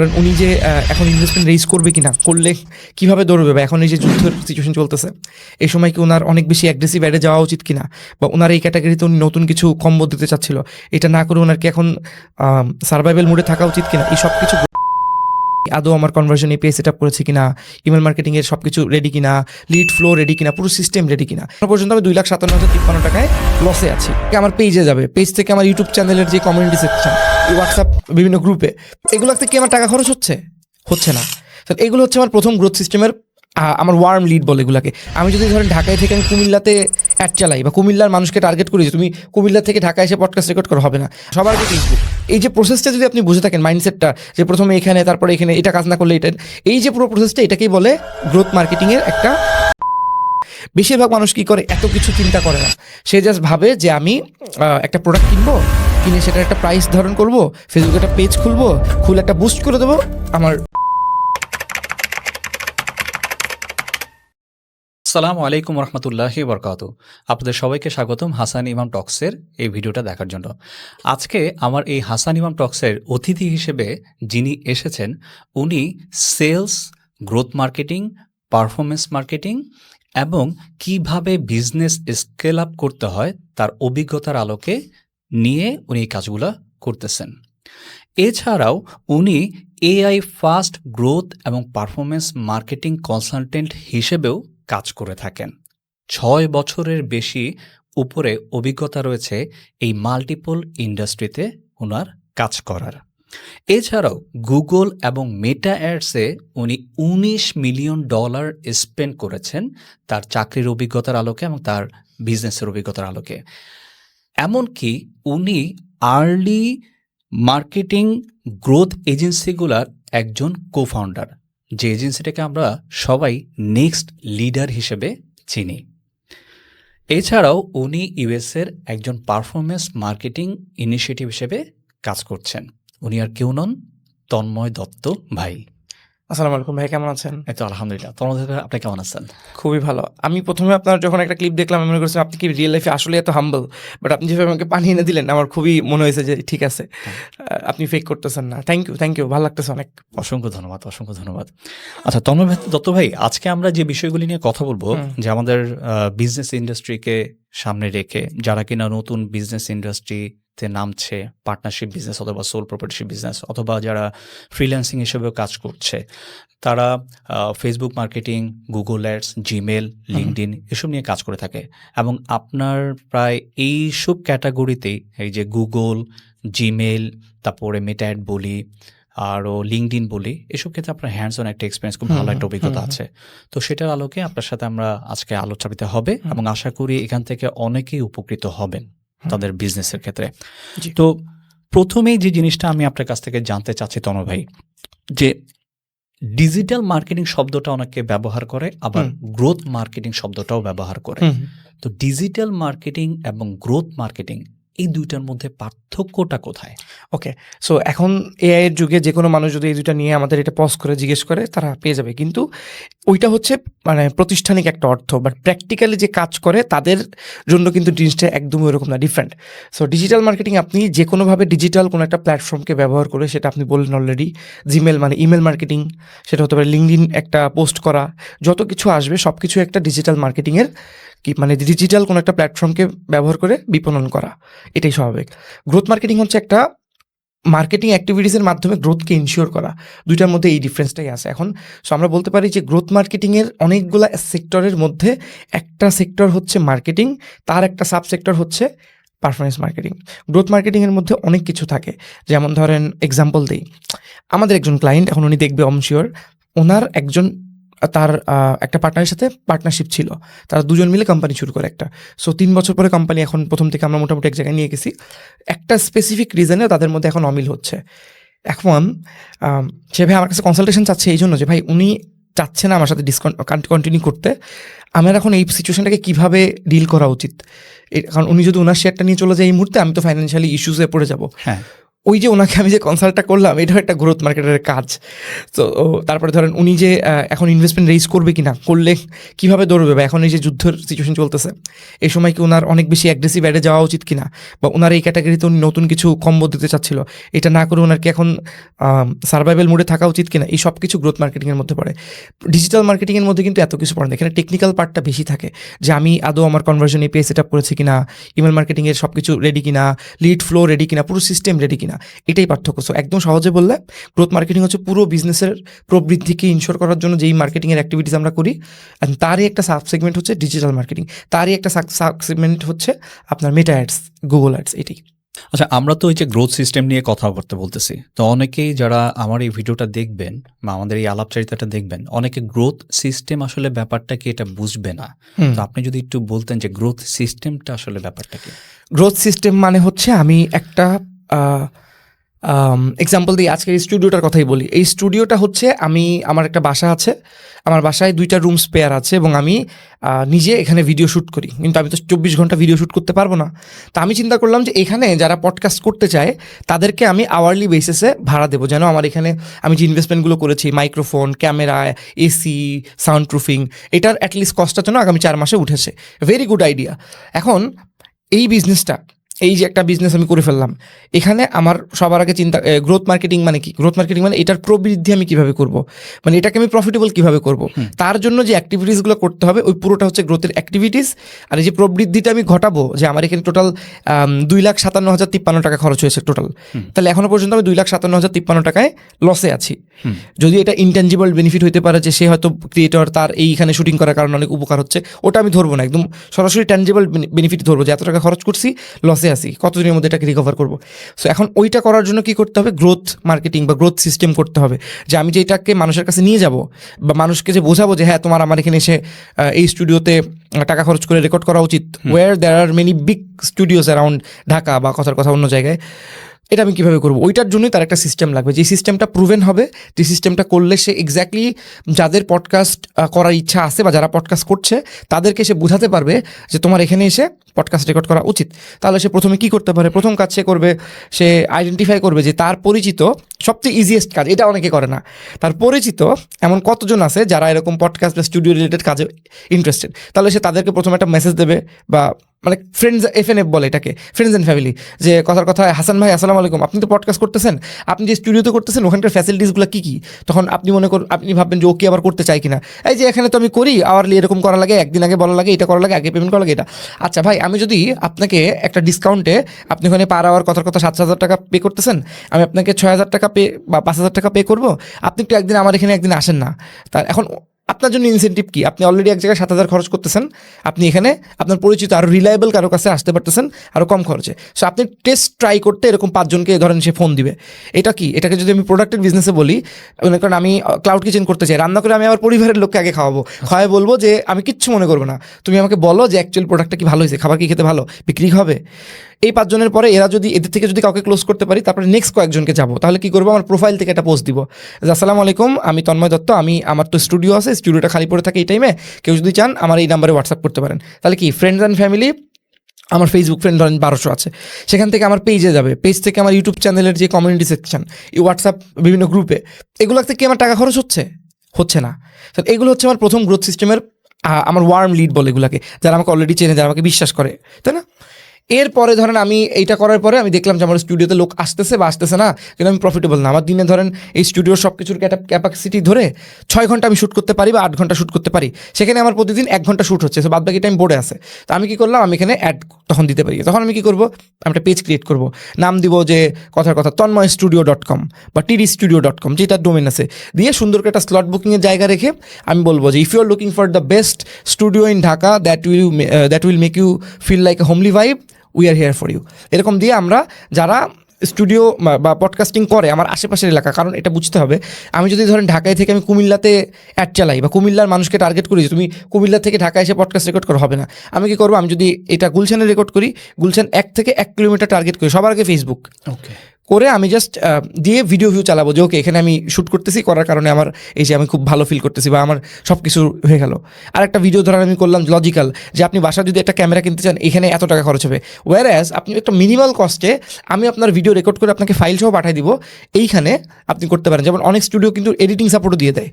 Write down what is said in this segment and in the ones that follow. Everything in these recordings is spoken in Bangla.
কারণ উনি যে এখন ইনভেস্টমেন্ট রেজ করবে কিনা, করলে কিভাবে দৌড়বে, বা এখন এই যে যুদ্ধের সিচুয়েশন চলতেছে এই সময় কি ওনার অনেক বেশি অ্যাগ্রেসিভ অ্যাডে যাওয়া উচিত কিনা, বা ওনার এই ক্যাটাগরিতে উনি নতুন কিছু কম্বো দিতে চাচ্ছিল, এটা না করে ওনার কি এখন সার্ভাইভাল মুডে থাকা উচিত কিনা, এই সব কিছু আদৌ আমার কনভার্সন এপিআই সেট আপ করেছি কিনা, ইমেল মার্কেটিং এর সব কিছু রেডি কিনা, লিড ফ্লো রেডি কিনা, পুরো সিস্টেম রেডি কিনা। এখন পর্যন্ত আমি 2,57,053 টাকায় লসে আছি। আমার পেজে যাবে, পেজ থেকে আমার ইউটিউব চ্যানেলের যে কমিউনিটি সেকশন, হোয়াটসঅ্যাপ বিভিন্ন গ্রুপে, এগুলোতে কি আমার টাকা খরচ হচ্ছে না। এগুলো হচ্ছে আমার প্রথম গ্রোথ সিস্টেমের আমার ওয়ার্ম লিড বলে এগুলাকে। আমি যদি ধরেন ঢাকায় থেকে আমি কুমিল্লাতে অ্যাড চালাই, বা কুমিল্লার মানুষকে টার্গেট করি যে তুমি কুমিল্লা থেকে ঢাকায় এসে পডকাস্ট রেকর্ড করা, হবে না। সবার আগে ফেসবুক। এই যে প্রসেসটা যদি আপনি বুঝে থাকেন, মাইন্ডসেটটা, যে প্রথমে এখানে, তারপরে এখানে, এটা কাজ না করলে এটা, এই যে পুরো প্রসেসটা, এটাকেই বলে গ্রোথ মার্কেটিংয়ের একটা। বেশিরভাগ মানুষ কি করে, এত কিছু চিন্তা করে না। সে জাস্ট ভাবে যে আমি একটা প্রোডাক্ট কিনে সেটার একটা প্রাইস ধারণ করবো, ফেসবুকে একটা পেজ খুলবো, খুলে একটা বুস্ট করে দেবো আমার। আসসালামু আলাইকুম রহমতুল্লাহি বরকাত। আপনাদের সবাইকে স্বাগতম হাসান ইমাম টক্সের এই ভিডিওটা দেখার জন্য। আজকে আমার এই হাসান ইমাম টক্সের অতিথি হিসেবে যিনি এসেছেন, উনি sales, growth marketing, performance marketing এবং কিভাবে বিজনেস স্কেল আপ করতে হয় তার অভিজ্ঞতার আলোকে নিয়ে উনি এই কাজগুলো করতেছেন। এছাড়াও উনি এআই ফাস্ট গ্রোথ এবং পারফরমেন্স মার্কেটিং কনসালটেন্ট হিসেবেও কাজ করে থাকেন। 6 বছরের বেশি উপরে অভিজ্ঞতা রয়েছে এই মাল্টিপল ইন্ডাস্ট্রিতে ওনার কাজ করার। এছাড়াও গুগল এবং মেটা অ্যাডসে উনি $19 মিলিয়ন স্পেন্ড করেছেন তার চাকরির অভিজ্ঞতার আলোকে এবং তার বিজনেসের অভিজ্ঞতার আলোকে। এমনকি উনি আর্লি মার্কেটিং গ্রোথ এজেন্সিগুলার একজন কো-ফাউন্ডার, যে এজেন্সিটাকে আমরা সবাই নেক্সট লিডার হিসেবে চিনি। এছাড়াও উনি ইউএসের একজন পারফরমেন্স মার্কেটিং ইনিশিয়েটিভ হিসেবে কাজ করছেন। উনি আর কেউ নন, তন্ময় দত্ত ভাই। আসসালামু আলাইকুম ভাই, কেমন আছেন? এই তো আলহামদুলিল্লাহ। তন্ময় ভাই, আপনি কেমন আছেন? খুবই ভালো। আমি প্রথমে আপনার যখন একটা ক্লিপ দেখলাম, আমি মনে করছিলাম আপনি কি রিয়েল লাইফে আসলে এত হাম্বল, বাট আপনি যেভাবে আমাকে পানি এনে দিলেন, আমার খুবই মনে হয়েছে যে ঠিক আছে, আপনি ফেক করতেছেন না। থ্যাংক ইউ, ভালো লাগতেছে অনেক। অসংখ্য ধন্যবাদ। আচ্ছা তন্ময় দত্ত ভাই, আজকে আমরা যে বিষয়গুলি নিয়ে কথা বলবো, যে আমাদের বিজনেস ইন্ডাস্ট্রিকে সামনে রেখে যারা কিনা নতুন বিজনেস ইন্ডাস্ট্রিতে নামছে, পার্টনারশিপ বিজনেস অথবা সোল প্রপার্টিশিপ বিজনেস, অথবা যারা ফ্রিল্যান্সিং হিসেবেও কাজ করছে, তারা Facebook marketing, Google ads, Gmail, LinkedIn এসব নিয়ে কাজ করে থাকে। এবং আপনার প্রায় এইসব ক্যাটাগরিতেই, এই যে গুগল, জিমেল, তারপরে মেটা অ্যাড বলি, আরও লিঙ্কডইন বলি, এসব ক্ষেত্রে আপনার হ্যান্ডস অন একটা এক্সপিরিয়েন্স, খুব ভালো একটা অভিজ্ঞতা আছে। তো সেটার আলোকে আপনার সাথে আমরা আজকে আলোচনা হবে এবং আশা করি এখান থেকে অনেকেই উপকৃত হবেন তাদের বিজনেসের ক্ষেত্রে। তো প্রথমেই যে জিনিসটা আমি আপনার কাছ থেকে জানতে চাচ্ছি তনু ভাই, যে ডিজিটাল মার্কেটিং শব্দটা অনেকে ব্যবহার করে, আবার গ্রোথ মার্কেটিং শব্দটাও ব্যবহার করে। তো ডিজিটাল মার্কেটিং এবং গ্রোথ মার্কেটিং, এই দুইটার মধ্যে পার্থক্যটা কোথায়? ওকে, সো এখন এআই এর যুগে যে কোনো মানুষ যদি এই দুইটা নিয়ে আমাদের এটা পজ করে জিজ্ঞেস করে, তারা পেয়ে যাবে। কিন্তু ওইটা হচ্ছে মানে প্রাতিষ্ঠানিক একটা অর্থ, বাট প্র্যাকটিক্যালি যে কাজ করে তাদের জন্য কিন্তু জিনিসটা একদমই ওরকম না, ডিফারেন্ট। সো ডিজিটাল মার্কেটিং আপনি যে কোনোভাবে ডিজিটাল কোনো একটা প্ল্যাটফর্মকে ব্যবহার করে, সেটা আপনি বললেন অলরেডি, জিমেল মানে ইমেল মার্কেটিং, সেটা হতে পারে লিঙ্কডইন একটা পোস্ট করা, যত কিছু আসবে সব কিছু একটা ডিজিটাল মার্কেটিংয়ের কি মানে ডিজিটাল কোনো একটা প্ল্যাটফর্মকে ব্যবহার করে বিপণন করা, এটাই স্বাভাবিক। গ্রোথ মার্কেটিং হচ্ছে একটা মার্কেটিং অ্যাক্টিভিটিসের মাধ্যমে গ্রোথকে ইনশিওর করা। দুইটার মধ্যে এই ডিফারেন্সটাই আছে এখন। সো আমরা বলতে পারি যে গ্রোথ মার্কেটিংয়ের অনেকগুলো সেক্টরের মধ্যে একটা সেক্টর হচ্ছে মার্কেটিং, তার একটা সাব সেক্টর হচ্ছে পারফরমেন্স মার্কেটিং। গ্রোথ মার্কেটিংয়ের মধ্যে অনেক কিছু থাকে, যেমন ধরেন এক্সাম্পল দিই, আমাদের একজন ক্লায়েন্ট, এখন উনি দেখবে অমশিওর, ওনার একজন তার একটা পার্টনারের সাথে পার্টনারশিপ ছিল, তারা দুজন মিলে কোম্পানি শুরু করে একটা। সো 3 বছর পরে কোম্পানি এখন প্রথম থেকে আমরা মোটামুটি এক জায়গায় নিয়ে গেছি, একটা স্পেসিফিক রিজনে তাদের মধ্যে এখন অমিল হচ্ছে। এখন সে ভাই আমার কাছে কনসালটেশন চাচ্ছে এই জন্য যে ভাই উনি চাচ্ছে না আমার সাথে কন্টিনিউ করতে, আমার এখন এই সিচুয়েশনটাকে কীভাবে ডিল করা উচিত, কারণ উনি যদি ওনার শেয়ারটা নিয়ে চলে যায় এই মুহূর্তে, আমি তো ফাইন্যান্সিয়ালি ইস্যুসে পড়ে যাব। হ্যাঁ, ওই যে ওনাকে আমি যে কনসাল্টটা করলাম এটাও একটা গ্রোথ মার্কেটারের কাজ। তো তারপরে ধরেন উনি যে এখন ইনভেস্টমেন্ট রেইজ করবে কিনা, করলে কিভাবে দৌড়বে, বা এখন এই যে যুদ্ধের সিচুয়েশন চলতেছে এই সময় কি ওনার অনেক বেশি অ্যাগ্রেসিভ অ্যাডে যাওয়া উচিত কিনা, বা ওনার এই ক্যাটাগরিতে উনি নতুন কিছু কম্বো দিতে চাচ্ছিল, এটা না করে ওনার কি এখন সার্ভাইভাল মোডে থাকা উচিত কিনা, এই সব কিছু গ্রোথ মার্কেটিংয়ের মধ্যে পড়ে। ডিজিটাল মার্কেটিংয়ের মধ্যে কিন্তু এত কিছু পড়ে না, এখানে টেকনিক্যাল পার্টটা বেশি থাকে, যে আমি আদৌ আমার কনভার্সন এপিআই সেট আপ করেছি কিনা, ইমেল মার্কেটিংয়ের সব কিছু রেডি কিনা, লিড ফ্লো রেডি কিনা, পুরো সিস্টেম রেডি কিনা, এটাই পার্থক্য। সো একদম সহজে বললে গ্রোথ মার্কেটিং হচ্ছে পুরো বিজনেসের প্রবৃদ্ধিকে ইনশোর করার জন্য যেই মার্কেটিংয়ের অ্যাক্টিভিটিস আমরা করি, অ্যান্ড তারই একটা সাব সেগমেন্ট হচ্ছে ডিজিটাল মার্কেটিং, তারই একটা সাব সেগমেন্ট হচ্ছে আপনার মেটা অ্যাডস, গুগল অ্যাডস, এটাই। আচ্ছা, আমরা তো এই যে গ্রোথ সিস্টেম নিয়ে কথা বলতেছি, তো অনেকেই যারা আমার এই ভিডিওটা দেখবেন বা আমাদের এই আলাপচারিতাটা দেখবেন, অনেকে গ্রোথ সিস্টেম আসলে ব্যাপারটা কি এটা বুঝবে না। তো আপনি যদি একটু বলতেন যে গ্রোথ সিস্টেমটা আসলে ব্যাপারটা কি? গ্রোথ সিস্টেম মানে হচ্ছে আমি একটা এক্সাম্পল দিই, আজকের এই স্টুডিওটার কথাই বলি। এই স্টুডিওটা হচ্ছে আমার একটা বাসা আছে, আমার বাসায় 2টা রুম স্পেয়ার আছে, এবং আমি নিজে এখানে ভিডিও শ্যুট করি, কিন্তু আমি তো 24 ঘন্টা ভিডিও শ্যুট করতে পারবো না। তো আমি চিন্তা করলাম যে এখানে যারা পডকাস্ট করতে চায় তাদেরকে আমি আওয়ারলি বেসিসে ভাড়া দেবো, যেন আমার এখানে আমি যে ইনভেস্টমেন্টগুলো করেছি, microphone, camera, AC, sound proofing, এটার অ্যাটলিস্ট কস্টটা যেন আগামী 4 মাসে উঠেছে। Very good idea. এখন এই বিজনেসটা, এই যে একটা বিজনেস আমি করে ফেললাম, এখানে আমার সবার আগে চিন্তা, গ্রোথ মার্কেটিং মানে কি? গ্রোথ মার্কেটিং মানে এটার প্রবৃদ্ধি আমি কিভাবে করব, মানে এটাকে আমি প্রফিটেবল কিভাবে করব, তার জন্য যে অ্যাক্টিভিটিসগুলো করতে হবে ওই পুরোটা হচ্ছে গ্রোথের অ্যাক্টিভিটিস। আর এই যে প্রবৃদ্ধিটা আমি ঘটাবো, যে আমার এখানে টোটাল 2,57,053 টাকা খরচ হয়েছে টোটাল, তাহলে এখনো পর্যন্ত আমি 2,57,053 টাকায় লসে আছি। যদি এটা ইনট্যাঞ্জিবল বেনিফিট হতে পারে, যে সে হয়তো ক্রিয়েটর, তার এইখানে শুটিং করার কারণে অনেক উপকার হচ্ছে, ওটা আমি ধরবো না, একদম সরাসরি ট্যাঞ্জিবল বেনিফিট ধরবো, যে এত টাকা খরচ করছি, লসে আসি, কতদিনের মধ্যে এটাকে রিকভার করবো। সো এখন ওইটা করার জন্য কি করতে হবে? গ্রোথ মার্কেটিং বা গ্রোথ সিস্টেম করতে হবে, যে আমি যে এটাকে মানুষের কাছে নিয়ে যাব, বা মানুষকে যে বোঝাবো যে হ্যাঁ তোমার আমার এখানে এসে এই স্টুডিওতে টাকা খরচ করে রেকর্ড করা উচিত, where there are many big studios around Dhaka বা কথার কথা অন্য জায়গায়, এটা আমি কীভাবে করবো? ওইটার জন্যই তার একটা সিস্টেম লাগবে, যে সিস্টেমটা প্রুভেন হবে, যে সিস্টেমটা করলে সে এক্স্যাক্টলি যাদের পডকাস্ট করার ইচ্ছা আছে বা যারা পডকাস্ট করছে তাদেরকে সে বোঝাতে পারবে যে তোমার এখানে এসে পডকাস্ট রেকর্ড করা উচিত। তাহলে সে প্রথমে কী করতে পারে? প্রথম কাজ সে করবে, সে আইডেন্টিফাই করবে যে তার পরিচিত, সবচেয়ে ইজিয়েস্ট কাজ, এটা অনেকে করে না, তার পরিচিত এমন কতজন আছে যারা এরকম পডকাস্ট বা স্টুডিও রিলেটেড কাজে ইন্টারেস্টেড। তাহলে সে তাদেরকে প্রথমে একটা মেসেজ দেবে, বা মানে ফ্রেন্ডস, এফএনএফ বলে এটাকে, ফ্রেন্ডস অ্যান্ড ফ্যামিলি, যে কথার কথা, হাসান ভাই আসসালামু আলাইকুম, আপনি তো পডকাস্ট করতেছেন, আপনি যে স্টুডিওতে করতেছেন ওখানকার ফ্যাসিলিটিসগুলো কী কী? তখন আপনি আপনি ভাববেন যে ও কি আবার করতে চাই কিনা, এই যে এখানে তো আমি করি, আওয়ারলি এরকম করা লাগে, একদিন আগে বলা লাগে, এটা করা লাগে, আগে পেমেন্ট করা লাগে, এটা আচ্ছা ভাই, আমি যদি আপনাকে একটা ডিসকাউন্টে, আপনি ওখানে পার আওয়ার কথার কথা 7,000 টাকা পে করতেছেন, আমি আপনাকে 6,000 টাকা পে বা 5,000 টাকা পে করবো, আপনি একটু একদিন আমার এখানে একদিন আসেন না। তার এখন আপনার জন্য ইনসেন্টিভ কি? আপনি অলরেডি এক জায়গায় 7,000 খরচ করতেছেন, আপনি এখানে আপনার পরিচিত আরও রিলায়েবল কারো কাছে আসতে পারতেছেন আরও কম খরচে। সো আপনি টেস্ট ট্রাই করতে এরকম 5 জনকে ধরেন সে ফোন দিবে। এটা কি? এটাকে যদি আমি প্রোডাক্টের বিজনেসে বলি, মনে করেন আমি ক্লাউড কিচেন করতে চাই, রান্না করে আমি আমার পরিবারের লোককে আগে খাওয়াবো, খাওয়াই বলবো যে আমি কিচ্ছু মনে করবো না, তুমি আমাকে বলো যে অ্যাকচুয়াল প্রোডাক্টটা কি ভালো হয়েছে, খাবার কি খেতে ভালো, বিক্রি হবে। এই 5 জনের পরে এদের থেকে যদি কাউকে ক্লোজ করতে পারি, তারপরে নেক্সট কয়েকজনকে যাবো, তাহলে কি করবো? আমার প্রোফাইল থেকে একটা পোস্ট দিব যে আসসালামু আলাইকুম, আমি তন্ময় দত্ত, আমার তো স্টুডিও আছে, স্টুডিওটা খালি পড়ে থাকে এই টাইমে, কেউ যদি চান আমার এই নাম্বারে হোয়াটসঅ্যাপ করতে পারেন। তাহলে কি ফ্রেন্ডস অ্যান্ড ফ্যামিলি, আমার ফেসবুক ফ্রেন্ড ধরেন 1200 আছে, সেখান থেকে আমার পেজে যাবে, পেজ থেকে আমার ইউটিউব চ্যানেলের যে কমিউনিটি সেকশন, এই হোয়াটসঅ্যাপ বিভিন্ন গ্রুপে, এগুলো থেকে আমার টাকা খরচ হচ্ছে না। তো এগুলো হচ্ছে আমার প্রথম গ্রোথ সিস্টেমের, আমার ওয়ার্ম লিড বলে এগুলোকে, যারা আমাকে অলরেডি চেনে, যারা আমাকে বিশ্বাস করে, তাই না? এরপরে ধরেন আমি এইটা করার পরে আমি দেখলাম যে আমার স্টুডিওতে লোক আসতেছে বা আসতেছে না, কিন্তু আমি প্রফিটেবল না। আমার দিনে ধরেন এই স্টুডিওর সব কিছুর ক্যাপাসিটি ধরে 6 ঘন্টা আমি শ্যুট করতে পারি বা 8 ঘন্টা শ্যুট করতে পারি, সেখানে আমার প্রতিদিন 1 ঘন্টা শ্যুট হচ্ছে, বাদ বাকি টাইম বোর্ডে আছে। তো আমি কী করলাম, আমি এখানে অ্যাড তখন দিতে পারি। তখন আমি কী করবো, আমি একটা পেজ ক্রিয়েট করবো, নাম দিব যে কথার কথা তন্ময়studio.com বা tdstudio.com, যেটা ডোমেন আছে, দিয়ে সুন্দর করে একটা স্লট বুকিংয়ের জায়গা রেখে আমি বলবো যে if you are looking for the best studio in Dhaka that will make you feel like a homely vibe, we are here for you. এরকম দিয়ে আমরা যারা স্টুডিও বা পডকাস্টিং করে আমার আশেপাশের এলাকা, কারণ এটা বুঝতে হবে, আমি যদি ধরেন ঢাকায় থেকে আমি কুমিল্লাতে অ্যাড চালাই বা কুমিল্লার মানুষকে টার্গেট করি যে তুমি কুমিল্লা থেকে ঢাকায় এসে পডকাস্ট রেকর্ড করা হবে না, আমি কী করবো, আমি যদি এটা গুলশানে রেকর্ড করি, গুলশান 1 থেকে 1 কিলোমিটার টার্গেট করি, সবার আগে ফেসবুক, ওকে, করে আমি জাস্ট দিয়ে ভিডিও ভিউ চালাবো যে ওকে এখানে আমি শ্যুট করতেছি, করার কারণে আমার এই যে আমি খুব ভালো ফিল করতেছি বা আমার সব কিছু হয়ে গেল। আর একটা ভিডিও ধরার আমি করলাম লজিক্যাল, যে আপনি বাসা যদি একটা ক্যামেরা কিনতে চান এখানে এত টাকা খরচ হবে, ওয়ারঅ্যাজ আপনি একটা মিনিমাল কস্টে আমি আপনার ভিডিও রেকর্ড করে আপনাকে ফাইল সহ পাঠিয়ে দিব, এইখানে আপনি করতে পারেন। যেমন অনেক স্টুডিও কিন্তু এডিটিং সাপোর্টও দিয়ে দেয়,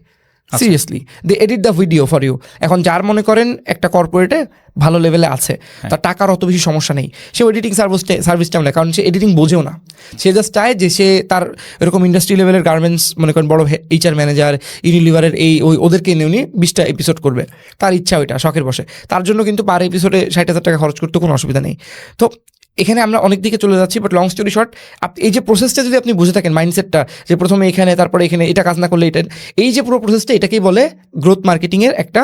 seriously they edit the video for you. এখন যার মনে করেন একটা কর্পোরেটে ভালো লেভেলে আছে, তার টাকার অত বেশি সমস্যা নেই, সে এডিটিং সার্ভিসটা নেয়, কারণ সে এডিটিং বোঝেও না, সে জাস্ট চায় যে সে তার এরকম ইন্ডাস্ট্রি লেভেলের গার্মেন্টস মনে করেন বড় HR ম্যানেজার, ইউনিলিভারের ওদেরকে নিয়ে উনি 20টা এপিসোড করবে, তার ইচ্ছা ওইটা শখের বসে, তার জন্য কিন্তু পার এপিসোডে 60,000 টাকা খরচ করতে কোনো অসুবিধা নেই। তো এখানে আমরা অনেক দিকে চলে যাচ্ছি, বাট লং স্টোরি শর্ট, এই যে প্রসেসটা যদি আপনি বুঝে থাকেন, মাইন্ডসেটটা যে প্রথমে এখানে তারপরে এখানে এটা কাজ না করলে এটা, এই যে পুরো প্রসেসটা, এটাকেই বলে গ্রোথ মার্কেটিংয়ের একটা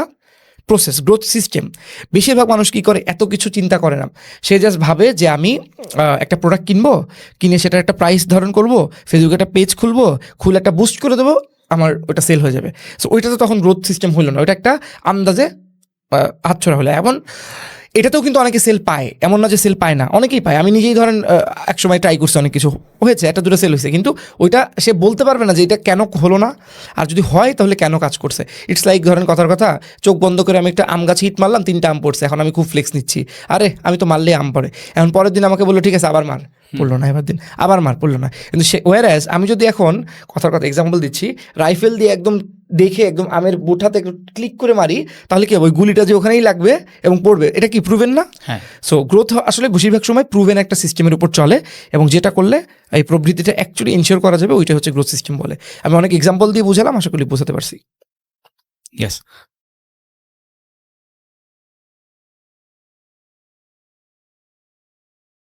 প্রসেস, গ্রোথ সিস্টেম। বেশিরভাগ মানুষ কী করে, এত কিছু চিন্তা করে না, সে জাস্ট ভাবে যে আমি একটা প্রোডাক্ট কিনবো, কিনে সেটার একটা প্রাইস ধারণ করবো, ফেসবুকে একটা পেজ খুলবো, খুলে একটা বুস্ট করে দেবো, আমার ওটা সেল হয়ে যাবে। সো ওইটা তো তখন গ্রোথ সিস্টেম হলো না, ওইটা একটা আন্দাজে হাতছড়া হলো। এখন এটাতেও কিন্তু অনেকে সেল পায়, এমন না যে সেল পায় না, অনেকেই পায়। আমি নিজেই ধরেন একসময় ট্রাই করছি, অনেক কিছু হয়েছে, একটা দুটো সেল হয়েছে, কিন্তু ওইটা সে বলতে পারবে না যে এটা কেন হলো না, আর যদি হয় তাহলে কেন কাজ করছে। ইটস লাইক ধরেন কথার কথা, চোখ বন্ধ করে আমি একটা আম গাছে হিট মারলাম, 3টা আম পড়ছে, এখন আমি খুব ফ্লেক্স নিচ্ছি, আরে আমি তো মারলেই আম পড়ে। এখন পরের দিন আমাকে বললো ঠিক আছে আবার মার, পড়লো না, এবার দিন আবার মার, পড়লো না। কিন্তু সে ওয়ারঅ্যাজ আমি যদি এখন কথার কথা এক্সাম্পল দিচ্ছি, রাইফেল দিয়ে একদম দেখে একদম আমের বুঠাতে একটু ক্লিক করে মারি, তাহলে কি ওই গুলিটা যে ওখানেই লাগবে এবং পড়বে, এটা কি প্রুভেন না? হ্যাঁ। সো গ্রোথ আসলে বেশিরভাগ সময় প্রুভেন একটা সিস্টেমের উপর চলে, এবং যেটা করলে এই প্রবৃত্তিটা অ্যাকচুয়ালি এনশিওর করা যাবে, ওইটা হচ্ছে গ্রোথ সিস্টেম বলে। আমি অনেক এক্সাম্পল দিয়ে বুঝালাম, আশা করি বোঝাতে পারছি। ইয়েস,